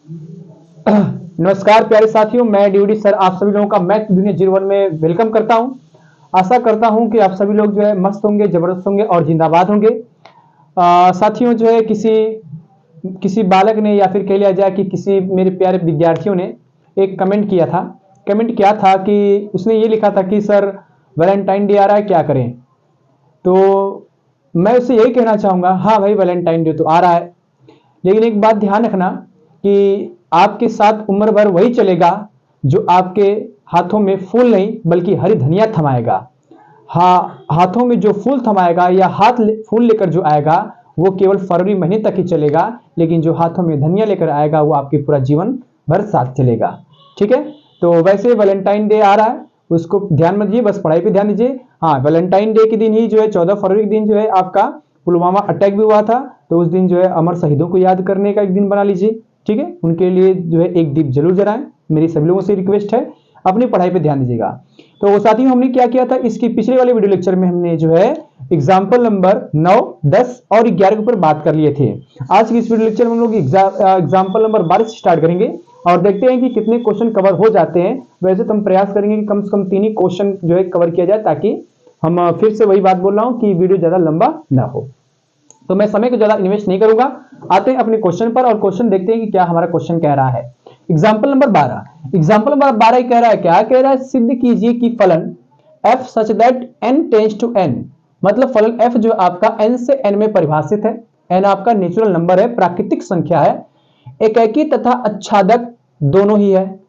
नमस्कार प्यारे साथियों, मैं डीओडी सर आप सभी लोगों का मैथ दुनिया 01 में वेलकम करता हूं। आशा करता हूं कि आप सभी लोग जो है मस्त होंगे, जबरदस्त होंगे और जिंदाबाद होंगे। साथियों, जो है किसी किसी बालक ने या फिर कह लिया जाए कि किसी मेरे प्यारे विद्यार्थियों ने एक कमेंट किया था। कमेंट क्या था कि उसने ये लिखा था कि सर वैलेंटाइन डे आ रहा है, क्या करें। तो मैं उससे यही कहना चाहूँगा, हाँ भाई वैलेंटाइन डे तो आ रहा है, लेकिन एक बात ध्यान रखना कि आपके साथ उम्र भर वही चलेगा जो आपके हाथों में फूल नहीं बल्कि हरी धनिया थमाएगा। हाँ, हाथों में जो फूल थमाएगा या फूल लेकर जो आएगा वो केवल फरवरी महीने तक ही चलेगा, लेकिन जो हाथों में धनिया लेकर आएगा वो आपके पूरा जीवन भर साथ चलेगा। ठीक है, तो वैसे वैलेंटाइन डे आ रहा है, उसको ध्यान मत दीजिए, बस पढ़ाई पे ध्यान दीजिए। हाँ, वैलेंटाइन डे के दिन ही जो है 14 फरवरी के दिन जो है आपका पुलवामा अटैक भी हुआ था, तो उस दिन जो है अमर शहीदों को याद करने का एक दिन बना लीजिए। ठीक है, उनके लिए जो है एक दीप जरूर जलाएं, मेरी सभी लोगों से रिक्वेस्ट है। अपनी पढ़ाई पे ध्यान दीजिएगा। तो साथियों, हमने क्या किया था, इसकी पिछले वाले वीडियो लेक्चर में हमने जो है एग्जाम्पल नंबर 9, 10 और 11 के ऊपर बात कर लिए थे। आज की इस वीडियो लेक्चर में हम लोग एग्जाम्पल नंबर 12 से स्टार्ट करेंगे और देखते हैं कि कितने क्वेश्चन कवर हो जाते हैं। वैसे तो हम प्रयास करेंगे कि कम से कम 3 ही क्वेश्चन जो है कवर किया जाए, ताकि हम फिर से वही बात बोल रहा हूं कि वीडियो ज्यादा लंबा ना हो। तो मैं समय को ज्यादा इन्वेस्ट नहीं करूंगा, आते हैं अपने क्वेश्चन पर और क्वेश्चन देखते हैं कि क्या हमारा क्वेश्चन कह रहा है। एग्जाम्पल नंबर 12 कह रहा है, क्या कह रहा है, सिद्ध कीजिए कि फलन f such that n tends to n, मतलब फलन f जो आपका n से n में परिभाषित है। n आपका नेचुरल नंबर है, प्राकृतिक संख्या है, एकैकी तथा अच्छादक दोनों ही है।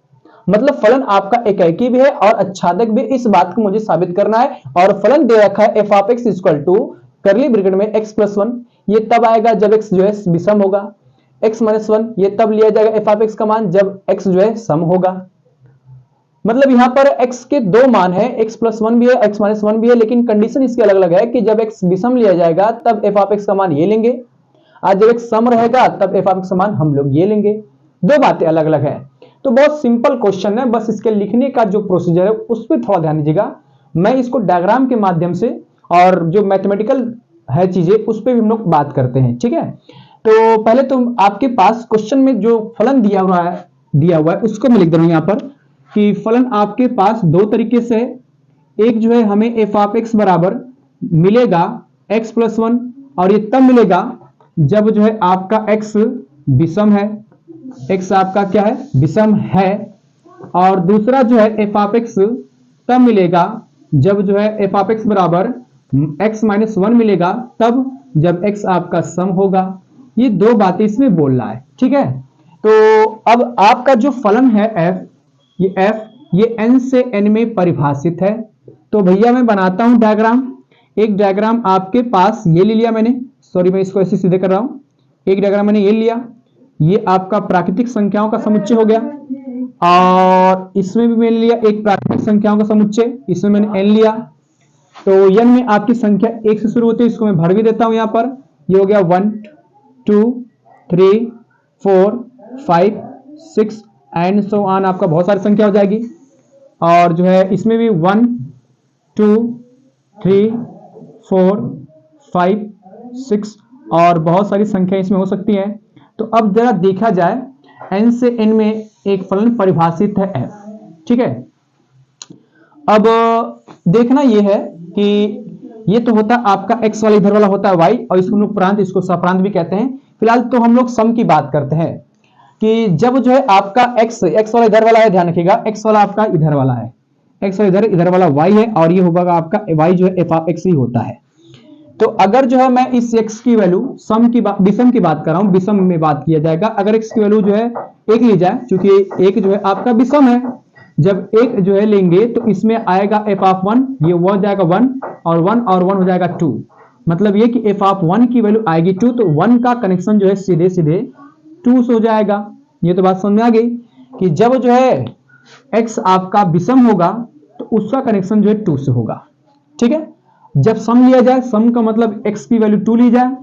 मतलब फलन आपका एकैकी भी है और अच्छादक भी। इस बात को मुझे साबित करना है और फलन दे रखा है f of x equal to curly bracket में x प्लस 1। ये तब आएगा जब x जो है विषम होगा। x माइनस 1 ये तब लिया जाएगा f ऑफ x का मान जब x जो है सम होगा। मतलब यहां पर x के दो मान है, x प्लस 1 भी है, x माइनस 1 भी है, लेकिन कंडीशन इसकी अलग अलग है कि जब x विषम लिया जाएगा तब f ऑफ x का मान ये लेंगे, आज जब x सम रहेगा तब f ऑफ x का मान हम लोग ये लेंगे। दो बातें अलग अलग है। तो बहुत सिंपल क्वेश्चन है, बस इसके लिखने का जो प्रोसीजर है उस पर थोड़ा ध्यान दीजिएगा। मैं इसको डायग्राम के माध्यम से और जो मैथमेटिकल है चीजें उस पर भी हम लोग बात करते हैं। ठीक है, तो पहले तो आपके पास क्वेश्चन में जो फलन दिया हुआ है उसको मैं लिख दे रहा हूं यहां पर कि फलन आपके पास दो तरीके से, एक जो है हमें f ऑफ x बराबर मिलेगा x प्लस 1 और ये तब मिलेगा जब जो है आपका x विषम है, x आपका क्या है, विषम है। और दूसरा जो है f ऑफ x तब मिलेगा जब जो है f ऑफ x बराबर x माइनस 1 मिलेगा, तब जब x आपका सम होगा। ये दो बातें इसमें बोल रहा है। ठीक है, तो अब आपका जो फलन है f, ये n से n में परिभाषित है। तो भैया मैं बनाता हूं डायग्राम। एक डायग्राम आपके पास ये ले लिया मैंने, सॉरी मैं इसको ऐसे सीधे कर रहा हूं। एक डायग्राम मैंने ये लिया, ये आपका प्राकृतिक संख्याओं का समुच्चय हो गया, और इसमें भी मैंने लिया एक प्राकृतिक संख्याओं का समुच्चय, इसमें मैंने n लिया। तो n में आपकी संख्या 1 से शुरू होती है, इसको मैं भर भी देता हूं यहां पर। ये हो गया 1 2 3 4 5 6 एंड सो ऑन, आपका बहुत सारी संख्या हो जाएगी। और जो है इसमें भी 1 2 3 4 5 6 और बहुत सारी संख्या इसमें हो सकती है। तो अब जरा देखा जाए, n से n में एक फलन परिभाषित है f। ठीक है, अब देखना यह है कि ये तो होता है आपका x वाला, इधर वाला होता है y, और इसको हम लोग प्रांत, इसको सप्रांत भी कहते हैं। फिलहाल तो हम लोग सम की बात करते हैं कि जब जो है आपका x वाला इधर वाला है, ध्यान रखिएगा, x वाला आपका इधर वाला है, x वाला इधर वाला y है, और ये होगा आपका y जो है f ऑफ x ही होता है। तो अगर जो है मैं इस x की वैल्यू विषम की बात कर रहा हूं, विषम में बात किया जाएगा। अगर x की वैल्यू जो है 1 ली जाए, क्योंकि एक जो है आपका विषम है, जब एक जो है लेंगे तो इसमें आएगा f ऑफ 1, ये वो हो जाएगा 1 और 1 हो जाएगा 2। मतलब ये कि f ऑफ 1 की वैल्यू आएगी 2, तो 1 का कनेक्शन जो है सीधे सीधे 2 से हो जाएगा। ये तो बात समझ में आ गई कि जब जो है x आपका विषम होगा तो उसका कनेक्शन जो है 2 से होगा। ठीक है, जब सम लिया जाए, सम का मतलब x की वैल्यू 2 ली जाए,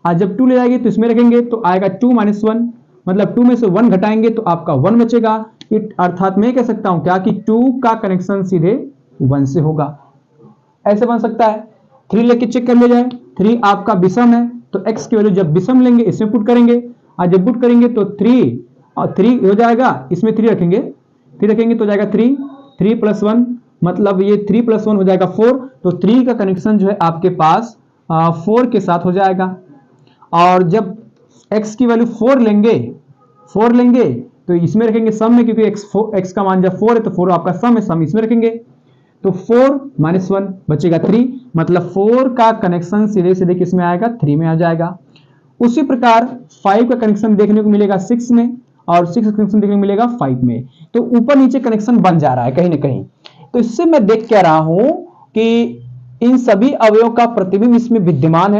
और जब 2 ले जाएगी तो इसमें रखेंगे तो आएगा 2 माइनस 1, मतलब 2 में से 1 घटाएंगे तो आपका 1 बचेगा। अर्थात मैं कह सकता हूं क्या कि 2 का कनेक्शन सीधे 1 से होगा। ऐसे बन सकता है। 3 लेके चेक कर लिया जाए, 3 आपका विषम है, तो x की वैल्यू जब विषम लेंगे इसमें पुट करेंगे, और जब पुट करेंगे तो 3 और 3 हो जाएगा, इसमें 3 रखेंगे, 3 रखेंगे तो जाएगा 3, 3 + 1 मतलब ये 3 + 1 हो जाएगा 4, तो 3 का कनेक्शन जो है आपके पास 4 के साथ हो जाएगा। और जब x की वैल्यू 4 लेंगे तो इसमें रखेंगे सम में, क्योंकि x का मान जब 4 है तो 4 आपका सम है, सम इसमें रखेंगे तो 4 - 1 बचेगा 3, मतलब 4 का कनेक्शन सीधे सीधे किस में आएगा, 3 में आ जाएगा। उसी प्रकार 5 का कनेक्शन देखने को मिलेगा 6 में और 6 का कनेक्शन देखने को मिलेगा 5 में, तो ऊपर नीचे कनेक्शन बन जा रहा है कहीं ना कहीं। तो इससे मैं देख क्या रहा हूं कि इन सभी अवयवों का प्रतिबिंब इसमें विद्यमान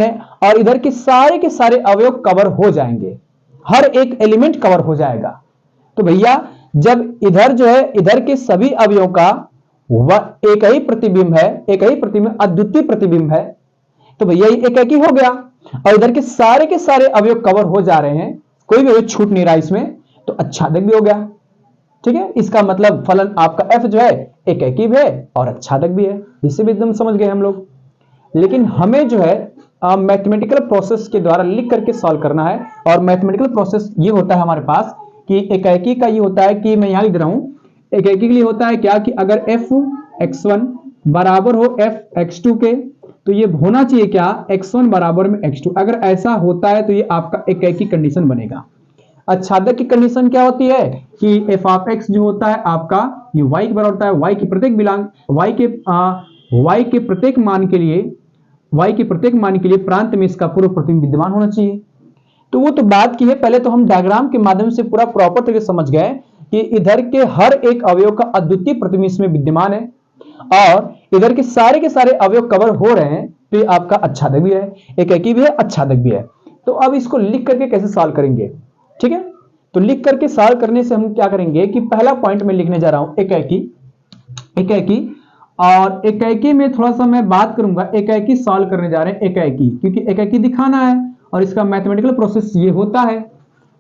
है और इधर के सारे अवयव कवर हो जाएंगे, हर एक एलिमेंट कवर हो जाएगा। तो भैया जब इधर जो है, इधर के सभी अवयवों का एक ही प्रतिबिंब है, एक ही प्रतिबिंब अद्वितीय प्रतिबिंब है, तो भैया ये एक ही हो गया। और इधर के सारे अवयव कवर हो जा रहे हैं, कोई भी अवयव छूट नहीं रहा इसमें, तो आच्छादक भी हो गया। ठीक है, इसका मतलब फलन आपका f जो है एक ही है और आच्छादक भी है। इससे भी एकदम समझ गए हम लोग। लेकिन हमें जो है मैथमेटिकल प्रोसेस के द्वारा लिख करके सॉल्व करना है, और मैथमेटिकल प्रोसेस ये होता है हमारे पास कि एकाकी का ये होता है कि मैं यहां लिख रहा हूं, एकाकी के लिए होता है क्या कि अगर f(x1) बराबर हो f(x2) के, तो ये होना चाहिए क्या, x1 बराबर में x2। अगर ऐसा होता है तो ये आपका एकाकी कंडीशन बनेगा। आच्छादक की कंडीशन क्या होती है कि f(x) जो होता है आपका ये y के बराबर होता है, y के प्रत्येक मान के लिए प्रांत में इसका पूर्व प्रतिबिंब विद्यमान होना चाहिए। तो वो तो बात की है, पहले तो हम डायग्राम के माध्यम से पूरा प्रॉपर तरीके से समझ गए कि इधर के हर एक अवयव का अद्वितीय प्रतिबिंब इसमें विद्यमान है और इधर के सारे अवयव कवर हो रहे हैं, तो ये आपका आच्छादक भी है, एकाकी भी है, आच्छादक भी है। तो अब इसको लिख करके कैसे सॉल्व करेंगे, ठीक है। तो लिख करके सॉल्व करने से हम क्या करेंगे कि पहला पॉइंट में लिखने जा रहा हूं एकाकी, और एकाकी में थोड़ा सा मैं बात करूंगा, एकाकी सॉल्व करने जा रहे हैं एकाकी, क्योंकि एकाकी दिखाना है और इसका मैथमेटिकल प्रोसेस ये होता है,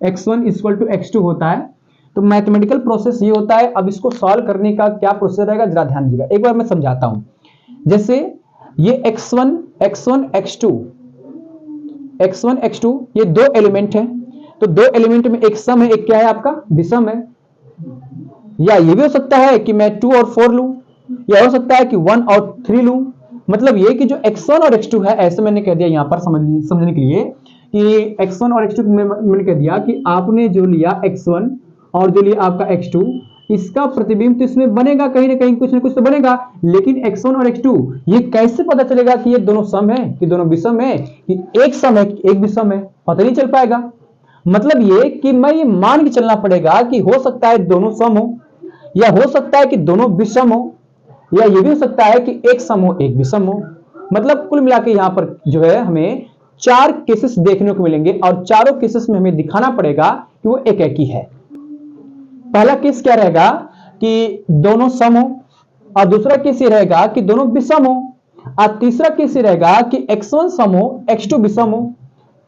x1 = x2 होता है। तो मैथमेटिकल प्रोसेस ये होता है। अब इसको सॉल्व करने का क्या प्रोसेस रहेगा, जरा ध्यान दीजिएगा, एक बार मैं समझाता हूं। जैसे ये x1 x2 ये दो एलिमेंट है, तो दो एलिमेंट में एक सम है, एक क्या है आपका विषम है। या ये भी हो सकता है कि मैं 2 और 4 लूं, या हो सकता है कि 1 और 3 लूं। मतलब ये कि जो x1 और x2 है, ऐसे मैंने कह दिया यहां पर समझने के लिए कि x1 और x2 मैंने कह दिया कि आपने जो लिया x1 और जो लिया आपका x2, इसका प्रतिबिंब तो इसमें बनेगा कहीं ना कहीं, कुछ ना कुछ तो बनेगा। लेकिन x1 और x2 ये कैसे पता चलेगा कि ये दोनों सम है, कि दोनों विषम है, कि एक सम है कि एक विषम है, पता नहीं चल पाएगा। मतलब ये कि मैं ये मान के चलना पड़ेगा कि हो सकता है दोनों सम हो, या हो सकता है कि दोनों विषम हो, या ये भी हो सकता है कि एक सम हो एक विषम हो। मतलब कुल मिला के यहां पर जो है हमें 4 केसेस देखने को मिलेंगे और चारों केसेस में हमें दिखाना पड़ेगा कि वो एकाकी है। पहला केस क्या रहेगा कि दोनों सम हो, और दूसरा केस ये रहेगा कि दोनों विषम हो, और तीसरा केस ये रहेगा कि x1 सम हो x2 विषम हो,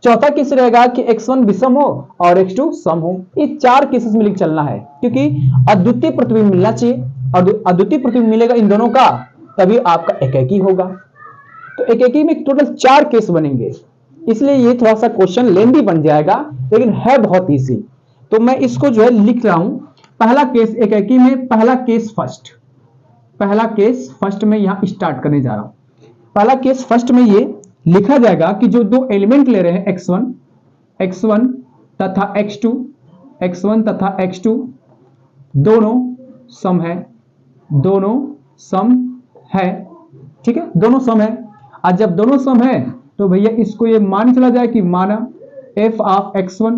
चौथा केस रहेगा कि x1 विषम हो और x2 सम हो। ये 4 केसेस में लिख चलना है, क्योंकि अद्वितीय प्रतिबिंब मिलना चाहिए, और अद्वितीय प्रतिबिंब मिलेगा इन दोनों का, तभी आपका एकाकी होगा। तो एकाकी में टोटल 4 केस बनेंगे, इसलिए ये थोड़ा सा क्वेश्चन लेंदी बन जाएगा, लेकिन है बहुत इजी। तो मैं इसको जो है लिख रहा हूं, पहला केस एकाकी में, पहला केस फर्स्ट में यहां स्टार्ट करने जा रहा हूं। पहला केस फर्स्ट में ये लिखा जाएगा कि जो दो एलिमेंट ले रहे हैं x1 तथा x2 दोनों सम है, ठीक है, दोनों सम है। और जब दोनों सम है तो भैया इसको ये मान चला जाए कि माना f(x1)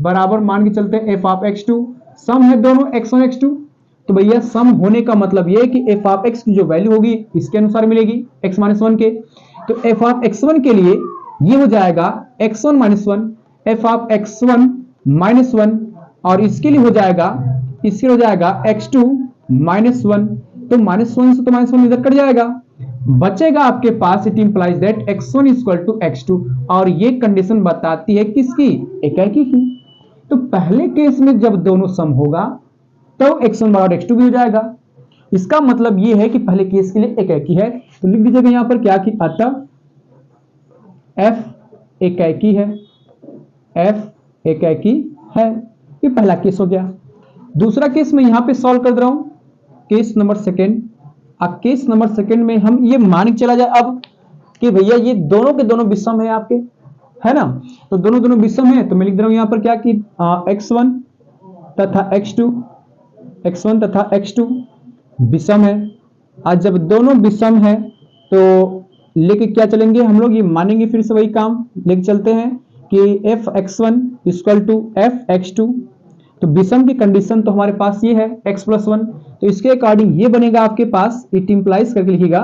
बराबर मान के चलते हैं f(x2), सम है दोनों x1 x2। तो भैया सम होने का मतलब ये कि f(x) की जो वैल्यू होगी इसके अनुसार मिलेगी x - 1 के। तो f(x1) के लिए ये हो जाएगा x1 - 1 f(x1 - 1), और इसके लिए हो जाएगा x2 - 1। तो -1 से तो -1 इधर कट जाएगा, बचेगा आपके पास it implies that x1 = x2, और ये कंडीशन बताती है किसकी, एकाकी की। तो पहले केस में जब दोनों सम होगा तो x1 बराबर x2 भी हो जाएगा। इसका मतलब ये है कि पहले केस के लिए एकाकी है। तो लिख दीजिएगा यहां पर क्या कि अतः f एकाकी है, है। ये पहला केस हो गया। दूसरा केस मैं यहां पे सॉल्व कर दे रहा हूं, case number second. Case number second में हम ये मान के चला जाए अब कि भैया ये दोनों के दोनों विषम है आपके, है ना। तो दोनों दोनों विषम है, तो मैं लिख दे रहा हूं यहां पर क्या कि x1 तथा x1 तथा x2 विषम है। आज जब दोनों विषम है तो लेके क्या चलेंगे हम लोग, ये मानेंगे फिर से वही काम लेके चलते हैं कि f(x1) इक्वल टू f(x2)। तो विषम की कंडीशन तो हमारे पास ये है x+1, तो इसके अकॉर्डिंग ये बनेगा आपके पास, इट इंप्लाइज करके लिखिएगा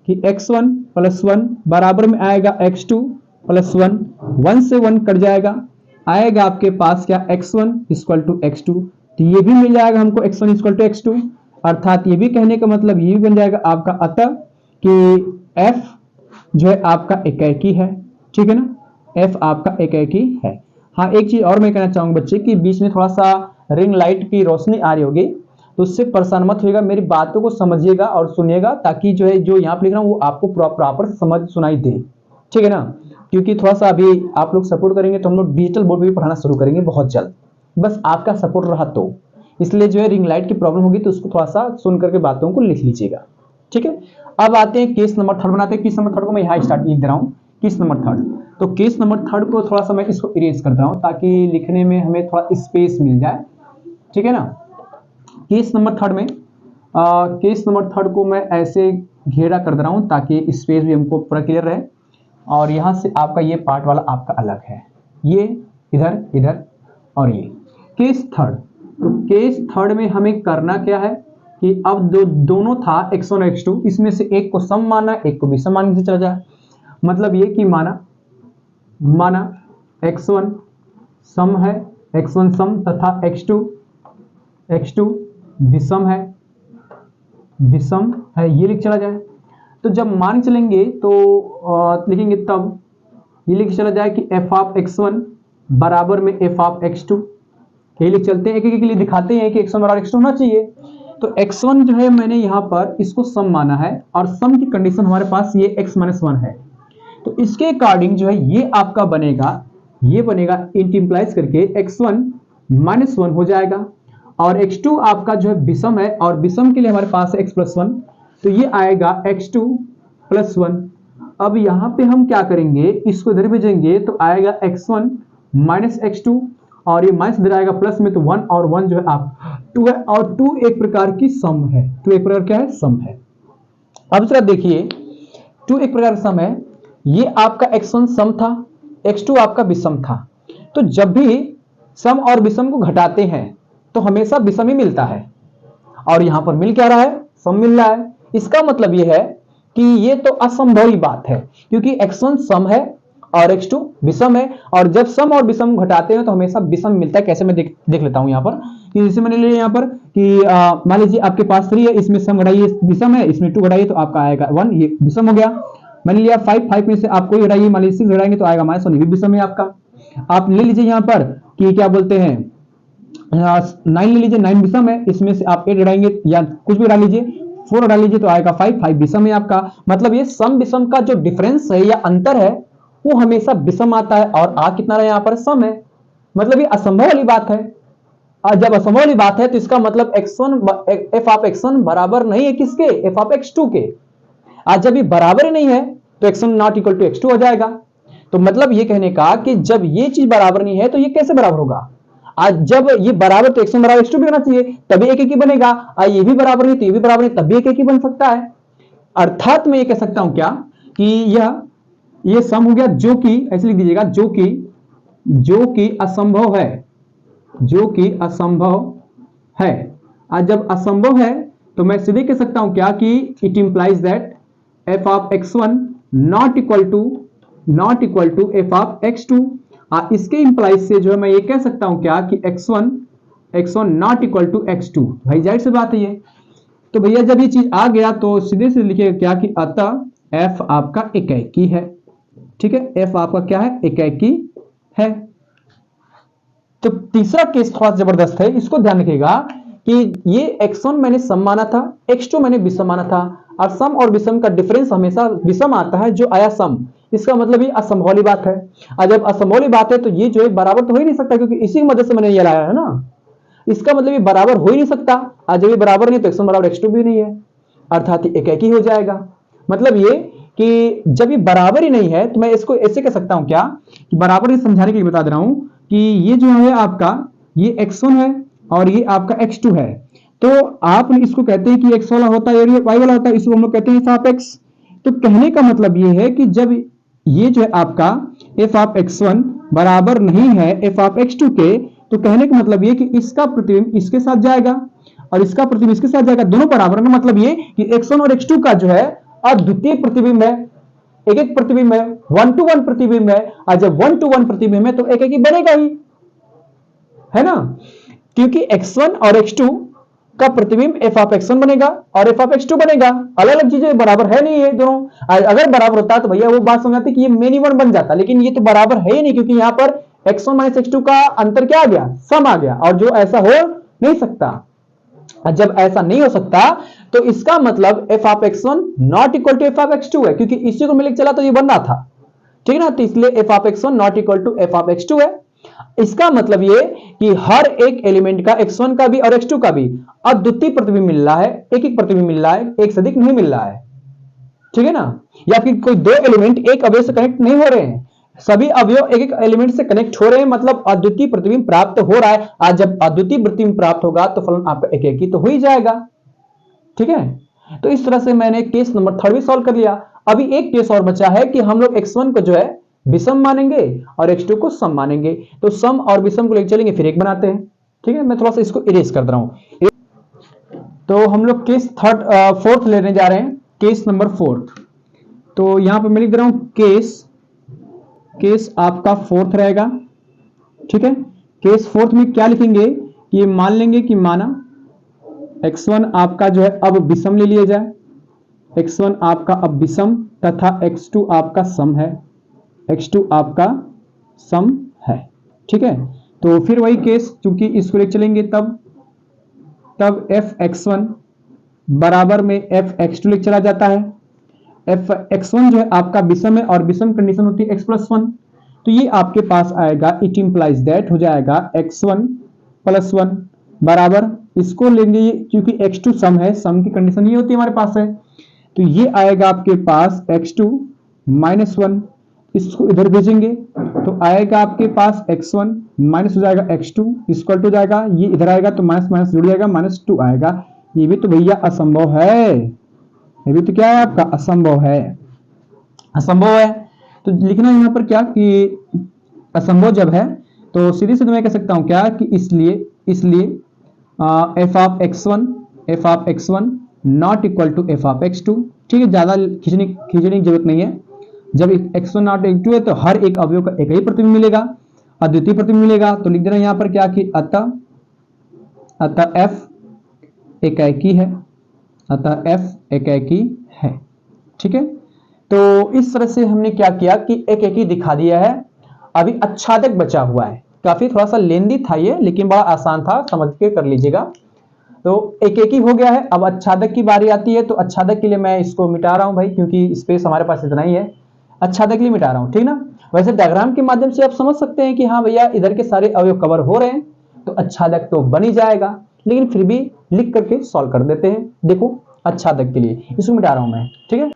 कि x1 + 1 बराबर में आएगा x2 + 1, 1 से 1 कट जाएगा, आएगा आपके पास क्या x1 = x2। तो ये भी मिल जाएगा हमको x1 = x2, अर्थात ये भी कहने का मतलब ये भी बन जाएगा आपका अतः कि f जो है आपका एकेकी है, ठीक है ना, f आपका एकेकी है। हाँ, एक चीज और मैं कहना चाहूंगा बच्चे कि बीच में थोड़ा सा रिंग लाइट की रोशनी आ रही होगी, तो उससे परेशान मत होइएगा, मेरी बातों को समझिएगा और सुनिएगा, ताकि जो है जो यहाँ पे लिख रहा हूँ वो आपको प्रॉपर समझ सुनाई दे, ठीक है ना। क्योंकि थोड़ा सा अभी आप लोग सपोर्ट करेंगे तो हम लोग डिजिटल बोर्ड पे भी पढ़ाना शुरू करेंगे बहुत जल्द, बस आपका सपोर्ट रहा तो। इसलिए जो है रिंग लाइट की प्रॉब्लम होगी तो उसको थोड़ा सा सुन करके बातों को लिख लीजिएगा, ठीक है। अब आते हैं केस नंबर थर्ड बनाते हैं। केस नंबर थर्ड को मैं यहाँ स्टार्ट लिख दे रहा हूँ, केस नंबर थर्ड। तो केस नंबर थर्ड को थोड़ा सा मैं इसको इरेज करता हूँ ताकि लिखने में हमें थोड़ा स्पेस मिल जाए, ठीक है ना। केस नंबर थर्ड में केस नंबर थर्ड को मैं ऐसे घेरा कर दे रहा हूँ ताकि स्पेस भी हमको पूरा क्लियर रहे। और यहाँ से आपका ये पार्ट वाला आपका अलग है, ये इधर इधर और ये केस थर्ड। तो केस थर्ड में हमें करना क्या है कि अब दोनों था x1 और x2, इसमें से एक को सम माना, एक को विषम मान के चला जाए। मतलब ये कि माना x1 सम है, x1 सम तथा x2 विषम है, ये लिख चला जाए। तो जब मान चलेंगे तो लिखेंगे तब ये लिख चला जाए कि f(x1) बराबर में f(x2), ये लिख चलते हैं, एक एक के लिए दिखाते हैं कि x1 बराबर x2 होना चाहिए। तो x1 जो है मैंने यहाँ पर इसको सम माना है और सम की कंडीशन हमारे पास ये x-1 है, तो इसके अकॉर्डिंग जो है ये आपका बनेगा, ये बनेगा इट इंप्लाइज करके x1 - 1 हो जाएगा। और x2 आपका जो है विषम है और विषम के लिए हमारे पास है x+1, तो ये आएगा x2 + 1। अब यहाँ पे हम क्या करेंगे, इसको इधर भेजेंगे तो आएगा x1 - x2 और ये माइनस इधर आएगा प्लस में, तो 1 और 1 जो है आप 2 है, और 2 एक प्रकार की सम है, 2 एक प्रकार क्या है, सम है। अब जरा देखिए 2 एक प्रकार सम है, ये आपका x1 सम था, x2 आपका विषम था। तो जब भी सम और विषम को घटाते हैं तो हमेशा विषम ही मिलता है, और यहां पर मिल क्या रहा है, सम मिल रहा है। इसका मतलब यह है कि ये तो असंभव ही बात है, क्योंकि x1 सम है और x2 विषम है, और जब सम और विषम घटाते हैं तो हमेशा विषम मिलता है। कैसे मैं देख लेता हूं यहाँ पर कि जैसे मैंने लिया यहाँ पर कि मान लीजिए आपके पास 3 है, इसमें सम घटाइए विषम है, इसमें 2 घटाइए तो आपका आएगा 1, ये विषम हो गया। मैंने लिया 5 में से आप कोई घटाइए, मान लीजिए 6 घटाएंगे तो आएगा -1, ये भी विषम है आपका। आप ले लीजिए यहाँ पर कि क्या बोलते हैं 9 ले लीजिए, 9 विषम है, इसमें से आप 8 घटाएंगे या कुछ भी घटा लीजिए, 4 घटा लीजिए तो आएगा 5 विषम है आपका। मतलब ये सम विषम का जो डिफरेंस है या अंतर है वो हमेशा विषम आता है, और आ कितना रहा यहाँ पर, सम है। मतलब ये असंभव वाली बात है, और जब असंभव वाली बात है तो इसका मतलब f(x1) बराबर नहीं है किसके, f(x2) के। आज जब ये बराबर ही नहीं है तो x1 ≠ x2 हो जाएगा। तो मतलब ये कहने का कि जब ये चीज बराबर नहीं है तो ये कैसे बराबर होगा। आज जब ये बराबर तो x1 बराबर x2 भी होना चाहिए, तभी एक ही बनेगा। ये भी बराबर नहीं तो ये भी बराबर नहीं, तभी एक ही बन सकता है। अर्थात मैं ये कह सकता हूं क्या कि ये सम हो गया, जो कि ऐसे लिख दीजिएगा, जो कि असंभव है, जो कि असंभव है। आज जब असंभव है तो मैं सीधे कह सकता हूं क्या कि it implies that f(x1) not equal to f(x2). इसके इंप्लाइज से जो है मैं ये कह सकता हूं क्या कि x1 not equal to x2। भाई जाहिर सी बात है ये। तो भैया जब ये चीज आ गया तो सीधे से लिखिएगा क्या कि अतः f आपका एकेकी है, ठीक है, f आपका क्या है, एकेकी है। तो तीसरा केस थोड़ा जबरदस्त है, इसको ध्यान रखिएगा कि ये x1 मैंने सम माना था, x2 मैंने विषम माना था, और सम और विषम का डिफरेंस हमेशा विषम आता है, जो आया सम। इसका मतलब ये असंभव वाली बात है। और जब असंभव वाली बात है तो ये जो है बराबर तो हो ही नहीं सकता, क्योंकि इसी की मदद से मैंने ये लाया है ना। इसका मतलब ये बराबर हो ही नहीं सकता, और जब ये बराबर नहीं तो x1 बराबर x2 भी नहीं है, अर्थात एक ही हो जाएगा। मतलब ये कि जब ये बराबर ही नहीं है तो मैं इसको ऐसे कह सकता हूं क्या कि बराबर ही समझाने के लिए बता दे रहा हूं कि ये जो है आपका ये x1 है और ये आपका x2 है। तो आप इसको कहते हैं कि x वाला होता है और ये y वाला होता है, इसको हम लोग कहते हैं f ऑफ x। तो कहने का मतलब ये है कि जब ये जो है आपका f ऑफ x1 बराबर नहीं है f ऑफ x2 के, तो कहने का मतलब ये कि इसका प्रतिबिंब इसके साथ जाएगा और इसका प्रतिबिंब इसके साथ जाएगा, दोनों बराबर है। मतलब ये कि x1 और x2 का जो है अद्वितीय प्रतिबिंब है, एक एक प्रतिबिंब है, 1 to 1 प्रतिबिंब है। और जब 1 to 1 प्रतिबिंब है तो एक ही बनेगा ही, है ना, क्योंकि x1 और x2 का प्रतिबिंब f ऑफ x1 बनेगा और f ऑफ x2 बनेगा। अलग अलग चीजें बराबर है नहीं है दोनों। अगर बराबर होता तो भैया वो बात समझाते कि ये मेनी वन बन जाता, लेकिन ये तो बराबर है ही नहीं, क्योंकि यहां पर x1 माइनस x2 का अंतर क्या आ गया, सम आ गया, और जो ऐसा हो नहीं सकता। जब ऐसा नहीं हो सकता तो इसका मतलब f of x1 not equal to f of x2 है, क्योंकि इसी को मिलकर चला तो ये बन रहा था, ठीक है ना। तो इसलिए f of x1 not equal to f of x2 है। इसका मतलब ये कि हर एक एलिमेंट का x1 का भी और x2 का भी अद्वितीय प्रतिबिंब मिल रहा है, एक एक प्रतिबिंब मिल रहा है, एक से अधिक नहीं मिल रहा है, ठीक है ना। या फिर कोई दो एलिमेंट एक अवयव से कनेक्ट नहीं हो रहे हैं, सभी अवयव एक एक एलिमेंट से कनेक्ट हो रहे हैं, मतलब अद्वितीय प्रतिबिंब प्राप्त हो रहा है। आज जब अद्वितीय प्रतिबिंब प्राप्त होगा तो फलन आपका एक ही तो हो ही जाएगा, ठीक है। तो इस तरह से मैंने केस नंबर 3 भी सॉल्व कर लिया। अभी एक केस और बचा है कि हम लोग x1 को जो है विषम मानेंगे और x2 को सम मानेंगे। तो सम और विषम को लेकर चलेंगे, फिर एक बनाते हैं, ठीक है। मैं थोड़ा सा इसको इरेज कर रहा हूं। तो हम लोग केस फोर्थ लेने जा रहे हैं, केस नंबर 4। तो यहां पर मैं लिख दे रहा हूं केस आपका फोर्थ रहेगा, ठीक है। केस फोर्थ में क्या लिखेंगे कि ये मान लेंगे कि माना x1 आपका जो है अब विषम ले लिया जाए, x1 आपका अब विषम तथा x2 आपका सम है, x2 आपका सम है, ठीक है। तो फिर वही केस, चूंकि इसको ले चलेंगे तब f(x1) बराबर में f(x2) ले चला जाता है। f(x1) जो है आपका विषम है और विषम कंडीशन होती है x+1। तो ये आपके पास आएगा, इट इंप्लाइज दैट हो जाएगा x1 + 1 बराबर, इसको लेंगे क्योंकि x2 सम है, सम की कंडीशन ये होती है हमारे पास है। तो ये आएगा आपके पास x2 - 1, इसको इधर भेजेंगे तो आएगा आपके पास x1 माइनस हो जाएगा x2 इक्वल टू जाएगा, ये इधर आएगा तो माइनस माइनस जुड़ जाएगा, -2 आएगा। ये भी तो भैया असंभव है, ये भी तो क्या है आपका असंभव है, असंभव है। तो लिखना यहां पर क्या कि असंभव जब है तो सीधे सीधे मैं कह सकता हूं क्या कि इसलिए f of x1 not equal to f of x2, ठीक है। ज्यादा खींचने की जरूरत नहीं है। जब x1 नॉट x2 है तो हर एक अवयव का एक ही प्रतिबिंब मिलेगा, अद्वितीय प्रतिबिंब मिलेगा। तो लिख देना यहां पर क्या कि अतः f एकाकी है, अतः f एकाकी है, ठीक है। तो इस तरह से हमने क्या किया कि एकाकी दिखा दिया है। अभी अच्छादक बचा हुआ है, काफी थोड़ा सा लेंदी था ये, लेकिन बड़ा आसान था, समझ के कर लीजिएगा। तो एकाकी हो गया है। अब अच्छादक की बारी आती है, तो अच्छादक के लिए मैं इसको मिटा रहा हूं भाई, क्योंकि स्पेस हमारे पास इतना ही है, अच्छादक के लिए मिटा रहा हूं, ठीक ना। वैसे डायग्राम के माध्यम से आप समझ सकते हैं कि हाँ भैया इधर के सारे अवयव कवर हो रहे हैं तो अच्छादक तो बन ही जाएगा, लेकिन फिर भी लिख करके सॉल्व कर देते हैं। देखो अच्छादक के लिए इसको मिटा रहा हूं मैं, ठीक है।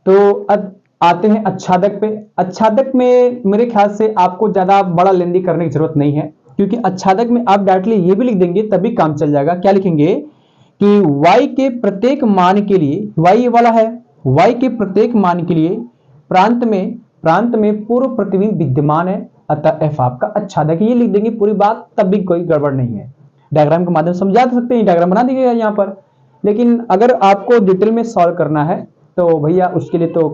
तो अब आते हैं अच्छादक पे। अच्छादक में मेरे ख्याल से आपको ज्यादा बड़ा लेंदी करने की जरूरत नहीं है, क्योंकि अच्छादक में आप डायरेक्टली ये भी लिख देंगे तभी काम चल जाएगा। क्या लिखेंगे कि y के प्रत्येक मान के लिए, y ये वाला है, y के प्रत्येक मान के लिए प्रांत में पूर्व प्रतिबिंब विद्यमान है, अतः f आपका अच्छादक। ये लिख देंगे पूरी बात, तब भी कोई गड़बड़ नहीं है। डायग्राम के माध्यम से समझा सकते हैं, डायग्राम बना दीजिएगा यहाँ पर। लेकिन अगर आपको डिटेल में सॉल्व करना है तो भैया उसके लिए तो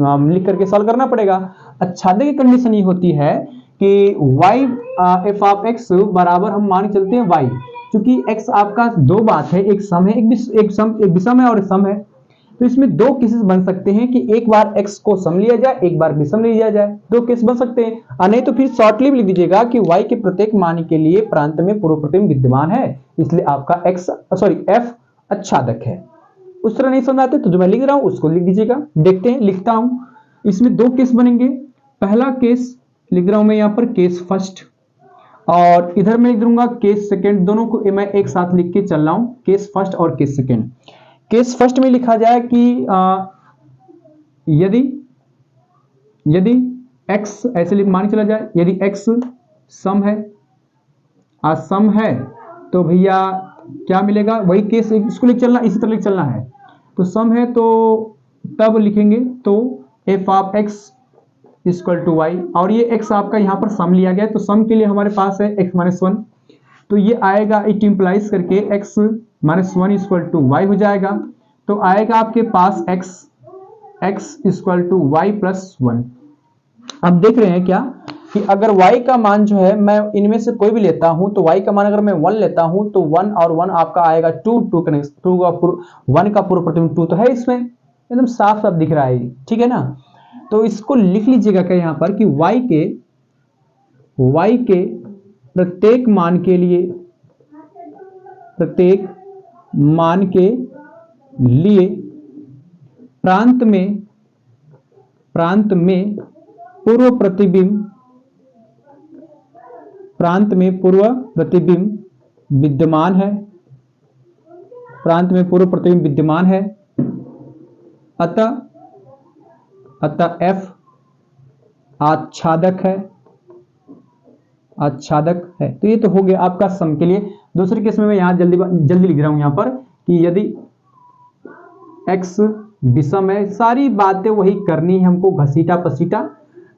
लिख करके सॉल्व करना पड़ेगा। अच्छादक की कंडीशन ये होती है कि y f ऑफ x बराबर हम मान के चलते हैं y, क्योंकि x आपका दो बात है, एक सम है, एक विषम है और एक सम है। तो इसमें दो केसेस बन सकते हैं कि एक बार x को सम लिया जाए, एक बार विषम लिया जाए, दो केस बन सकते हैं। नहीं तो फिर शॉर्टली लिख दीजिएगा कि y के प्रत्येक मान के लिए प्रांत में पूर्व प्रतिबिंब विद्यमान है, इसलिए आपका f अच्छादक है। उस तरह नहीं समझ आते तो जो मैं लिख रहा हूं उसको लिख दीजिएगा। देखते हैं, लिखता हूं। इसमें दो केस बनेंगे। पहला केस लिख रहा हूं मैं यहां पर केस फर्स्ट, और इधर मैं लिख दूंगा केस सेकेंड। दोनों को मैं एक साथ लिख के चल रहा हूं, केस फर्स्ट और केस सेकेंड। केस फर्स्ट में लिखा जाए कि यदि यदि x ऐसे मान चला जाए, यदि x सम है, सम है तो भैया क्या मिलेगा, वही केस इसको लिख चलना, इसी तरह लिख चलना है। तो सम है तो तब लिखेंगे तो f of x equal to y, और ये x आपका यहाँ पर सम लिया गया, तो सम के लिए हमारे पास है x माइनस वन, तो ये आएगा इट इम्प्लाइज करके x minus one equal to y हो जाएगा। तो आएगा आपके पास x equal to y plus one. अब देख रहे हैं क्या कि अगर y का मान जो है मैं इनमें से कोई भी लेता हूं, तो y का मान अगर मैं 1 लेता हूं तो 1 और 1 आपका आएगा 2, 2 का 1 का पूर्व प्रतिबिंब 2 तो है इसमें, एकदम साफ साफ दिख रहा है, ठीक है ना। तो इसको लिख लीजिएगा क्या यहाँ पर कि y के प्रत्येक मान के लिए, प्रत्येक मान के लिए प्रांत में पूर्व प्रतिबिंब विद्यमान है, प्रांत में पूर्व प्रतिबिंब विद्यमान है। अतः f आच्छादक है, आच्छादक है। तो ये तो हो गया आपका सम के लिए। दूसरे केस में मैं यहां जल्दी लिख रहा हूं यहां पर कि यदि x विषम है, सारी बातें वही करनी है हमको, घसीटा पसीटा।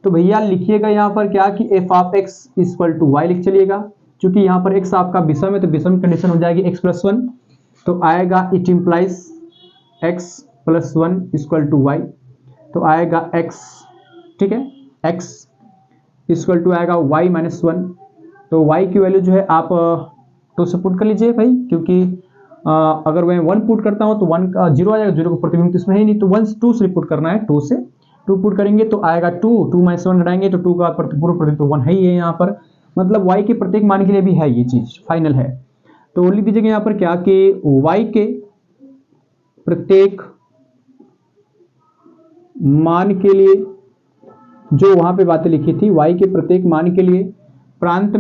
तो भैया लिखिएगा यहाँ पर क्या कि f of x equal to y लिख चलिएगा। क्योंकि यहाँ पर x आपका विषम है तो विषम कंडीशन हो जाएगी x प्लस वन, तो आएगा it implies x plus one equal to y, तो आएगा x, ठीक है, x इक्वल टू आएगा y माइनस वन। तो y की वैल्यू जो है आप 2 से पुट कर लीजिए भाई, क्योंकि अगर मैं 1 पुट करता हूं तो 1 का 0 आ जाएगा, 0 का प्रतिबिंब तो इसमें है नहीं, तो 2 से पुट करना है, 2 से 2 पुट करेंगे तो आएगा 2 माइनस 1 घटाएंगे तो 2 का पूर्व प्रतिबिंब तो 1 है ही है यहाँ पर, मतलब y के प्रत्येक मान के लिए भी है, ये चीज फाइनल है। तो लिख दीजिएगा यहाँ पर क्या कि y के प्रत्येक मान के लिए, जो वहां पे बातें लिखी थी, y के प्रत्येक मान के लिए प्रांत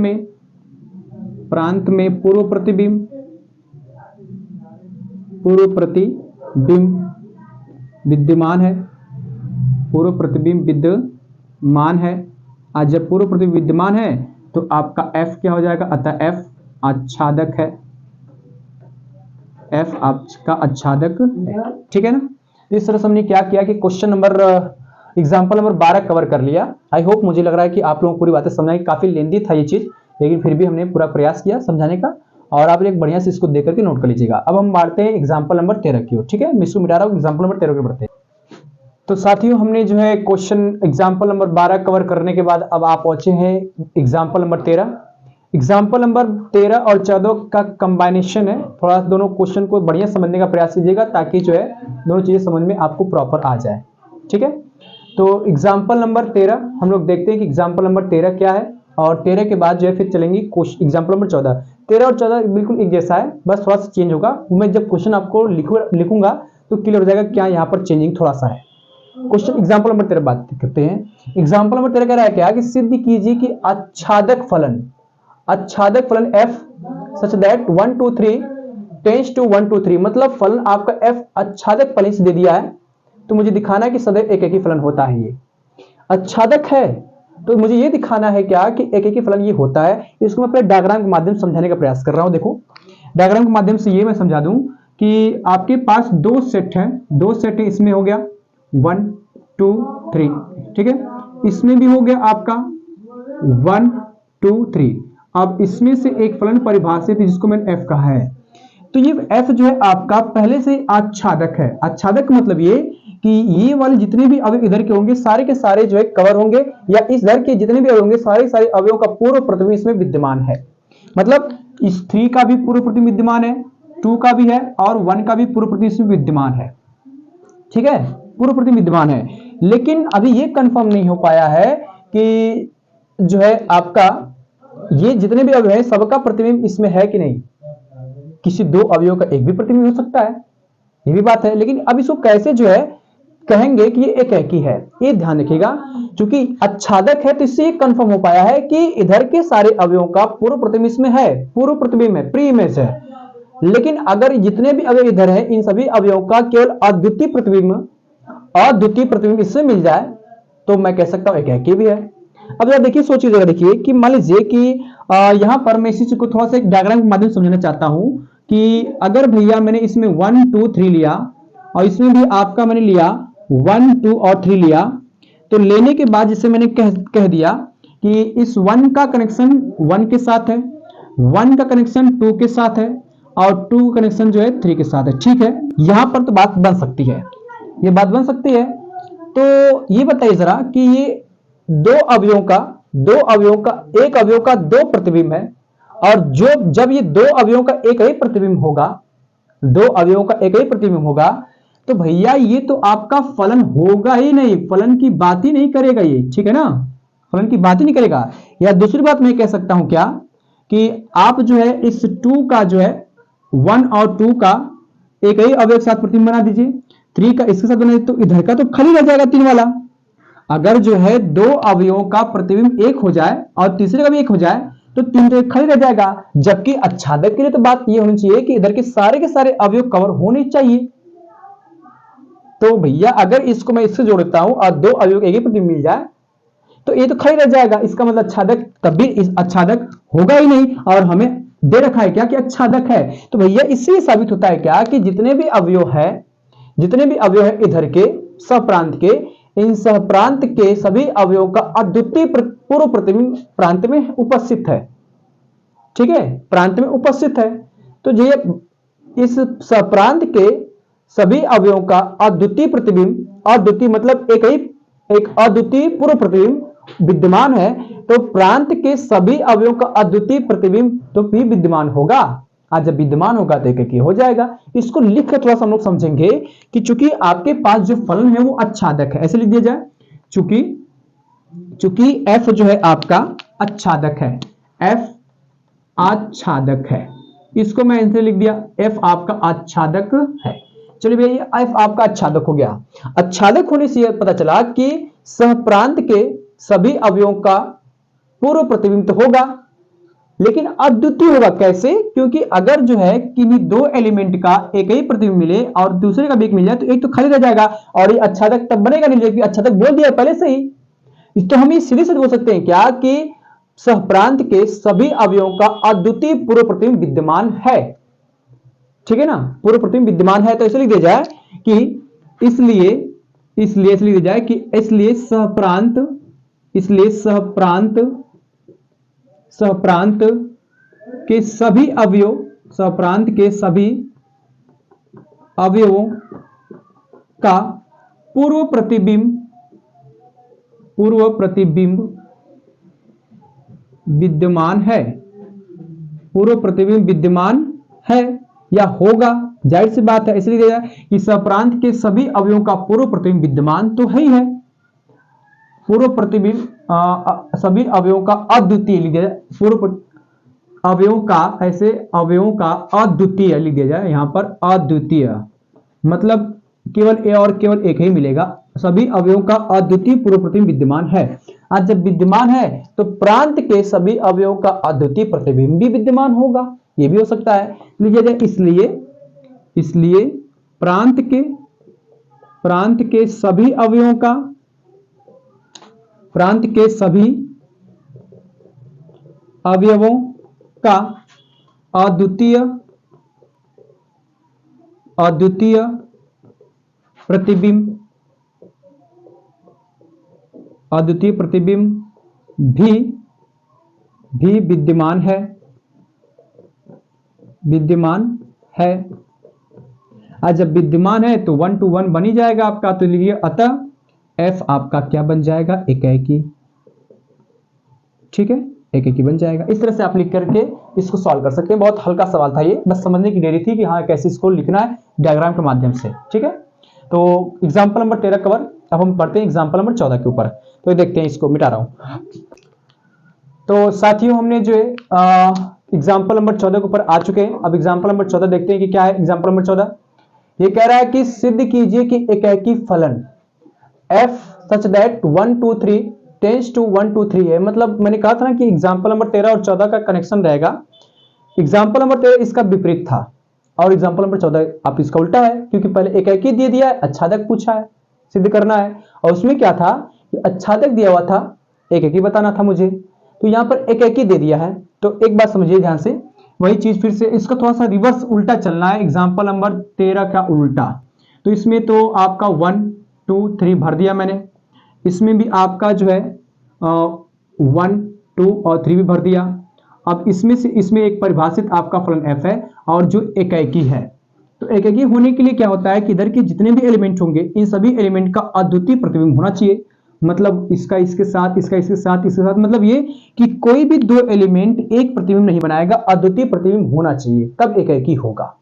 में पूर्व प्रतिबिंब विद्यमान है, पूर्व प्रतिबिंब विद्यमान है। आज जब पूर्व प्रतिबिंब विद्यमान है तो आपका f क्या हो जाएगा, अतः f आच्छादक है, f आपका आच्छादक है, ठीक है ना। इस तरह से हमने क्या किया कि question number example number 12 cover कर लिया। आई होप, मुझे लग रहा है कि आप लोगों को पूरी बातें समझना है। काफी लेंदी था ये चीज, लेकिन फिर भी हमने पूरा प्रयास किया समझाने का, और आप एक बढ़िया से इसको देख करके नोट कर लीजिएगा। अब हम बढ़ते हैं एग्जाम्पल नंबर 13 की ओर, ठीक है, मिसू मिटा रहा हूं, एग्जाम्पल नंबर 13 की बढ़ते हैं। तो साथियों, हमने जो है क्वेश्चन एग्जाम्पल नंबर 12 कवर करने के बाद अब आप पहुंचे हैं एग्जाम्पल नंबर 13। एग्जाम्पल नंबर 13 और 14 का कंबाइनेशन है। थोड़ा दोनों क्वेश्चन को बढ़िया समझने का प्रयास कीजिएगा, ताकि जो है दोनों चीजें समझ में आपको प्रॉपर आ जाए, ठीक है। तो एग्जाम्पल नंबर 13 हम लोग देखते हैं कि एग्जाम्पल नंबर 13 क्या है, और 13 के बाद जो है फिर चलेंगे एग्जाम्पल नंबर 14। 13 और 14 बिल्कुल एक जैसा है, बस थोड़ा सा चेंज होगा। मैं जब क्वेश्चन आपको लिखूंगा तो क्लियर हो जाएगा क्या यहाँ पर चेंजिंग थोड़ा सा है। क्वेश्चन एग्जाम्पल नंबर 13 बात करते हैं। एग्जाम्पल नंबर 13 कह रहा है क्या कि सिद्ध कीजिए कि आच्छादक फलन f such that 1 2 3 tends to 1 2 3, मतलब फलन आपका f आच्छादक फलन से दे दिया है, तो मुझे दिखाना है कि सदैव एक ही फलन होता है। ये आच्छादक है तो मुझे ये दिखाना है क्या कि एक ही फलन ये होता है। इसको मैं अपने डायग्राम के माध्यम से समझाने का प्रयास कर रहा हूं। देखो, डायग्राम के माध्यम से ये मैं समझा दूं कि आपके पास 2 सेट हैं, 2 सेट है, इसमें हो गया 1 2 3, ठीक है, इसमें भी हो गया आपका 1 2 3। अब इसमें से एक फलन परिभाषित है जिसको मैंने f कहा है, तो ये f जो है आपका पहले से आच्छादक है। आच्छादक मतलब ये कि ये वाले जितने भी अवयव इधर के होंगे सारे के सारे जो है कवर होंगे, या इस इधर के जितने भी अवयव होंगे सारे सारे अवयवों का पूर्व प्रतिबिंब इसमें विद्यमान है। मतलब इस 3 का भी पूर्व प्रतिबिंब विद्यमान है, 2 का भी है, और 1 का भी पूर्व प्रतिबिंब इसमें विद्यमान है, ठीक है, पूर्व प्रतिबिंब विद्यमान है। लेकिन अभी ये कंफर्म नहीं हो पाया है कि जो है आपका ये जितने भी अवयव है सबका प्रतिबिंब इसमें है कि नहीं। किसी 2 अवयवों का एक भी प्रतिबिंब हो सकता है, ये भी बात है, लेकिन अब इसको कैसे जो है कहेंगे कि ये एकाकी है, ये ध्यान रखिएगा। क्योंकि आच्छादक है तो इससे ये कंफर्म हो पाया है कि इधर के सारे अवयवों का पूर्व प्रतिबिंब इसमें है, पूर्व प्रतिबिंब है, प्री इमेज है। लेकिन अगर जितने भी अवयव इधर है, इन सभी अवयवों का केवल अद्वितीय प्रतिबिंब इससे मिल जाए तो मैं कह सकता हूं एकाकी भी है। अब जरा देखिए, सोचिए जरा, देखिए कि मान लीजिए कि यहां पर मैं इसी चीज को थोड़ा सा एक डायग्राम के माध्यम से समझाना चाहता हूं कि अगर भैया मैंने इसमें 1 2 3 लिया और इसमें भी आपका मैंने लिया 1 2 और 3 लिया, तो लेने के बाद जिसे मैंने कह दिया कि इस 1 का कनेक्शन 1 के साथ है, 1 का कनेक्शन 2 के साथ है और 2 का कनेक्शन जो है 3 के साथ है। ठीक है, यहां पर तो बात बन सकती है, ये बात बन सकती है। तो ये बताइए जरा कि ये एक अवयव का दो प्रतिबिंब है, और जब ये दो अवयवों का एक ही प्रतिबिंब होगा, तो भैया ये तो आपका फलन होगा ही नहीं, फलन की बात ही नहीं करेगा ये। ठीक है ना, फलन की बात ही नहीं करेगा। या दूसरी बात मैं कह सकता हूं क्या कि आप जो है इस 2 का जो है 1 और 2 का एक ही अवयव के साथ प्रतिबिंब बना दीजिए, 3 का इसके साथ बना दीजिए, तो इधर का तो खाली रह जाएगा 3 वाला। अगर जो है दो अवयवों का प्रतिबिंब एक हो जाए और तीसरे का भी एक हो जाए तो 3 तो एक खाली रह जाएगा। जबकि आच्छादक के लिए तो बात ये होनी चाहिए कि इधर के सारे अवयव कवर होने चाहिए। तो भैया अगर इसको मैं इससे जोड़ता हूं और दो अवयव एक ही प्रतिबिंब मिल जाए तो ये तो खाली रह जाएगा। इसका मतलब आच्छादक तब भी इस आच्छादक होगा ही नहीं, और हमें दे रखा है क्या कि आच्छादक है। तो भैया इससे साबित होता है क्या कि जितने भी अवयव है इधर के सहप्रांत के, इन सहप्रांत के सभी अवयवों का अद्वितीय पूर्व प्रतिबिंब प्रांत में उपस्थित है। ठीक है, प्रांत में उपस्थित है। तो ये इस सहप्रांत के सभी अवयवों का अद्वितीय प्रतिबिंब, अद्वितीय मतलब एक अद्वितीय पूर्व प्रतिबिंब विद्यमान है, तो प्रांत के सभी अवयवों का अद्वितीय प्रतिबिंब तो भी विद्यमान होगा। आज जब विद्यमान होगा तो एक हो जाएगा। इसको लिख कर थोड़ा सा हम लोग समझेंगे कि चूंकि आपके पास जो फलन है वो आच्छादक है, ऐसे लिख दिया जाए, चूंकि f जो है आपका आच्छादक है, f आच्छादक है, इसको मैं ऐसे लिख दिया, f आपका आच्छादक है। चलिए भैया f आपका आच्छादक हो गया। आच्छादक होने से पता चला कि सहप्रांत के सभी अवयवों का पूर्व प्रतिबिंब तो होगा, लेकिन अद्वितीय होगा। कैसे? क्योंकि अगर जो है किन्हीं दो एलिमेंट का एक ही प्रतिबिंब मिले और दूसरे का भी एक मिल जाए तो एक तो खाली रह जाएगा, और ये आच्छादक तब बनेगा नहीं, क्योंकि आच्छादक बोल दिया पहले से ही। तो हम ये सीधे बोल सकते हैं क्या कि सहप्रांत के सभी अवयवों का अद्वितीय पूर्व प्रतिबिंब विद्यमान है। ठीक है ना, पूर्व प्रतिबिंब विद्यमान है। तो ऐसे लिख दिया जाए कि इसलिए लिख दिया जाए कि इसलिए सहप्रांत के सभी अवयवों का पूर्व प्रतिबिंब विद्यमान है, पूर्व प्रतिबिंब विद्यमान है या होगा। जाहिर सी बात है, इसलिए दिया जाए कि सहप्रांत के सभी अवयवों का पूर्व प्रतिबिंब विद्यमान तो है ही है। पूर्व प्रतिबिंब सभी अवयवों का अद्वितीय लिख दिया जाए, पूर्व अवयवों का अद्वितीय लिख दिया जाए। यहां पर अद्वितीय मतलब केवल ए और केवल एक ही मिलेगा। सभी अवयवों का अद्वितीय पूर्व प्रतिबिंब विद्यमान है। आज जब विद्यमान है तो प्रांत के सभी अवयवों का अद्वितीय प्रतिबिंब भी विद्यमान होगा, यह भी हो सकता है। लिखिए जाए इसलिए प्रांत के सभी अवयवों का अद्वितीय प्रतिबिंब भी विद्यमान है। आज जब विद्यमान है तो 1 to 1 बन ही जाएगा आपका। तो लिखिए अतः f आपका क्या बन जाएगा? एकाकी। ठीक है, एकाकी बन जाएगा। इस तरह से आप लिख करके इसको सॉल्व कर सकते हैं। बहुत हल्का सवाल था ये, बस समझने की देरी थी कि हाँ कैसे इसको लिखना है डायग्राम के माध्यम से। ठीक है, तो एग्जाम्पल नंबर 13 कवर। अब हम पढ़ते हैं एग्जाम्पल नंबर 14 के ऊपर। तो देखते हैं, इसको मिटा रहा हूं। तो साथियों हमने जो है एग्जाम्पल नंबर 14 के ऊपर आ चुके हैं। अब एग्जाम्पल नंबर 14 देखते हैं कि क्या है एग्जाम्पल नंबर 14। ये कह रहा है कि सिद्ध कीजिए कि एकेकी फलन f such that 1 2 3 tends to 1 2 3 है। मतलब मैंने कहा था ना कि एग्जाम्पल नंबर 13 और 14 का कनेक्शन रहेगा। एग्जाम्पल नंबर 13 इसका विपरीत था और एग्जाम्पल नंबर 14 आप इसका उल्टा है, क्योंकि पहले एकेकी दे दिया है, आच्छादक पूछा है, सिद्ध करना है। और उसमें क्या था कि आच्छादक दिया हुआ था, एकेकी बताना था मुझे, तो यहाँ पर एकेकी दे दिया है। तो एक बात समझिए ध्यान से, वही चीज फिर से इसका थोड़ा सा रिवर्स उल्टा चलना है। एग्जाम्पल नंबर 13 का उल्टा, तो इसमें तो आपका 1 2 3 भर दिया मैंने, इसमें भी आपका जो है 1 2 और 3 भी भर दिया। अब इसमें से इसमें एक परिभाषित आपका फलन f है और जो एकेकी है। तो एकेकी होने के लिए क्या होता है कि इधर के जितने भी एलिमेंट होंगे इन सभी एलिमेंट का अद्वितीय प्रतिबिंब होना चाहिए। मतलब इसका इसके साथ, इसका इसके साथ, इसके साथ, मतलब ये कि कोई भी दो एलिमेंट एक प्रतिबिंब नहीं बनाएगा, अद्वितीय प्रतिबिंब होना चाहिए, तब एकेकी होगा।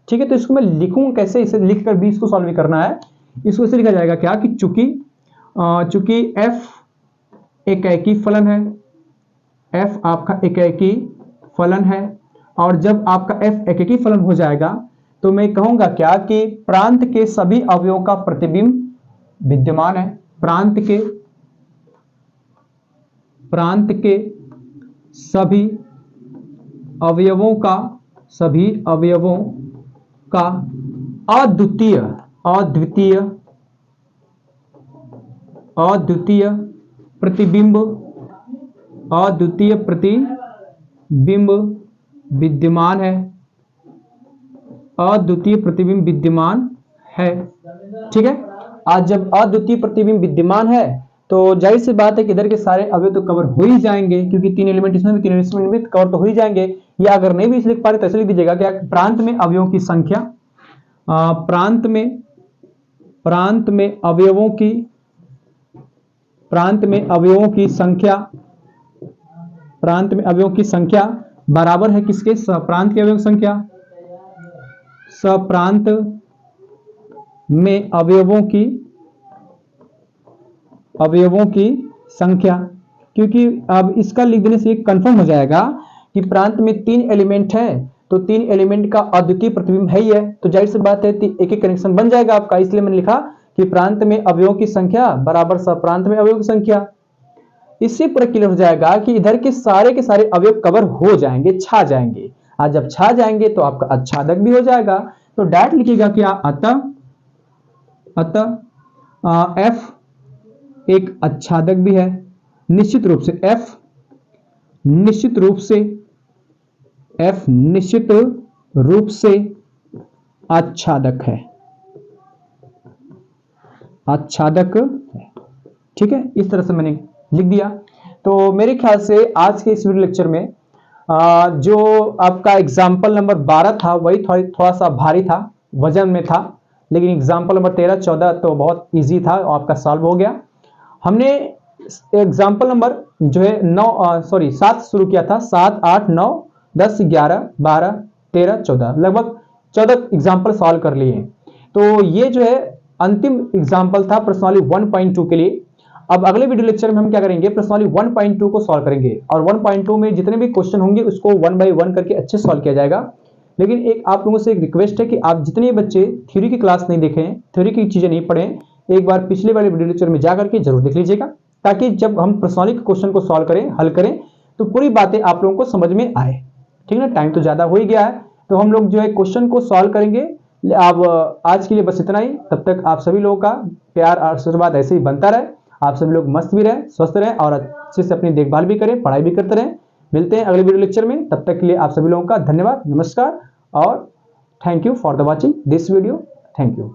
ठीक है, तो इसको मैं लिखूं कैसे, इसे लिखकर भी इसको सॉल्व करना है। इसको ऐसे लिखा जाएगा क्या कि चूंकि f एकेकी फलन है, f आपका एकेकी फलन है, और जब आपका f एकेकी फलन हो जाएगा तो मैं कहूंगा क्या कि प्रांत के सभी अवयवों का प्रतिबिंब विद्यमान है। प्रांत के सभी अवयवों का अद्वितीय प्रतिबिंब विद्यमान है, अद्वितीय प्रतिबिंब विद्यमान है। ठीक है, आज जब अद्वितीय प्रतिबिंब विद्यमान है तो जाहिर सी बात है कि इधर के सारे अवयव तो कवर हो ही जाएंगे, क्योंकि 3 एलिमेंट इसमें भी 3 एलिमेंट में कवर तो हो ही जाएंगे। या अगर नहीं भी इसे लिख पा रहे तो ऐसे लिख दीजिएगा क्या प्रांत में अवयवों की संख्या, प्रांत में अवयवों की संख्या बराबर है किसके, सप्रांत के अवयवों की संख्या, सप्रांत में अवयवों की संख्या। क्योंकि अब इसका लिख देने से कंफर्म हो जाएगा कि प्रांत में 3 एलिमेंट है, तो 3 एलिमेंट का अद्वितीय प्रतिबिंब है ही है, तो जाहिर सी बात है एक एक कनेक्शन बन जाएगा आपका। इसलिए मैंने लिखा कि प्रांत में अवयवों की संख्या बराबर सप्रांत में अवयवों की संख्या। इससे पूरा क्लियर हो जाएगा कि इधर के सारे अवयव कवर हो जाएंगे, छा जाएंगे। आज जब छा जाएंगे तो आपका आच्छादक भी हो जाएगा। तो डायरेक्ट लिखिएगा क्या, अतः f एक आच्छादक भी है, निश्चित रूप से f निश्चित रूप से आच्छादक है, ठीक है। इस तरह से मैंने लिख दिया। तो मेरे ख्याल से आज के इस वीडियो लेक्चर में जो आपका एग्जाम्पल नंबर 12 था वही थोड़ा सा भारी था, वजन में था, लेकिन एग्जाम्पल नंबर 13 14 तो बहुत इजी था, आपका सॉल्व हो गया। हमने एग्जाम्पल नंबर जो है 7 शुरू किया था, 7 8 9 10 11 12 13 14, लगभग 14 एग्जाम्पल सॉल्व कर लिए। तो ये जो है अंतिम एग्जाम्पल था प्रश्नावली 1.2 के लिए। अब अगले वीडियो लेक्चर में हम क्या करेंगे, प्रश्नावली 1.2 को सॉल्व करेंगे, और 1.2 में जितने भी क्वेश्चन होंगे उसको 1 बाय 1 करके अच्छे सॉल्व किया जाएगा। लेकिन एक आप लोगों से एक रिक्वेस्ट है कि आप जितने बच्चे थ्योरी की क्लास नहीं देखें, थ्योरी की चीजें नहीं पढ़ें, एक बार पिछले वाले वीडियो लेक्चर में जा करके जरूर देख लीजिएगा, ताकि जब हम प्रश्नावली के क्वेश्चन को सॉल्व करें, हल करें, तो पूरी बातें आप लोगों को समझ में आए। ठीक है ना, टाइम तो ज्यादा हो ही गया है, तो हम लोग जो है क्वेश्चन को सॉल्व करेंगे। अब आज के लिए बस इतना ही। तब तक आप सभी लोगों का प्यार और आशीर्वाद ऐसे ही बनता रहे, आप सभी लोग मस्त भी रहें, स्वस्थ रहें, और अच्छे से अपनी देखभाल भी करें, पढ़ाई भी करते रहें। मिलते हैं अगले वीडियो लेक्चर में, तब तक के लिए आप सभी लोगों का धन्यवाद, नमस्कार, और thank you for the watching this video. Thank you.